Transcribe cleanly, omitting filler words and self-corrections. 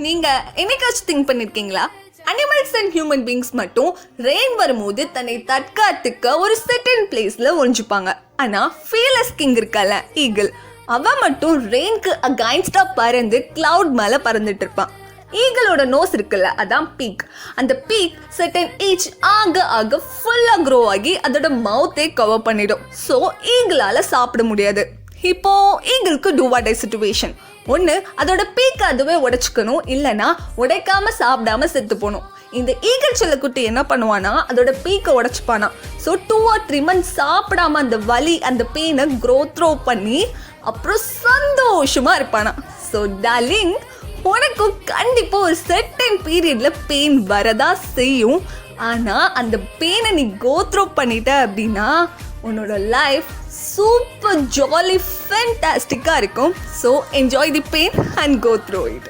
நீங்கள் என்னைக்காச்சும் திங்க் பண்ணியிருக்கீங்களா? அனிமல்ஸ் அண்ட் ஹியூமன் பீங்ஸ் மட்டும் ரெயின் வரும்போது தன்னை தற்காத்துக்க ஒரு செர்டன் பிளேஸில் ஒழிஞ்சுப்பாங்க. ஆனால் ஃபீலஸ் கிங் இருக்கல, ஈகிள், அவன் மட்டும் ரெயின்க்கு அகைன்ஸ்டாக பறந்து கிளவுட் மேலே பறந்துட்டு இருப்பான். ஈகிளோட நோஸ் இருக்குல்ல, அதான் பீக். அந்த பீக் செர்டன் ஏஜ் ஆக ஆக ஃபுல்லாக க்ரோ ஆகி அதோட மவுத்தே கவர் பண்ணிடும். ஸோ ஈகிளால் சாப்பிட முடியாது. இப்போ ஈகிளுக்கு டூ வாட் டை சிச்சுவேஷன். ஒன்று, அதோட பீக்கை அதுவே உடைச்சிக்கணும், இல்லைன்னா உடைக்காம சாப்பிடாம செத்து போகணும். இந்த ஈகிள் செல்லக்குட்டி என்ன பண்ணுவானா, அதோட பீக்கை உடைச்சிப்பானா. ஸோ 2 or 3 months சாப்பிடாம அந்த வலி அந்த பெயினை த்ரோ பண்ணி அப்புறம் சந்தோஷமா இருப்பானா. ஸோ டார்லிங், உனக்கும் கண்டிப்பாக ஒரு செர்டன் பீரியடில் பெயின் வரதா செய்யும். ஆனால் அந்த பெயினை நீ த்ரோ பண்ணிட்ட அப்படின்னா உன்னோட லைஃப் சூப்பர் ஜாலி ஃபேண்டாஸ்டிக்காக இருக்கும். So enjoy the pain and go through it.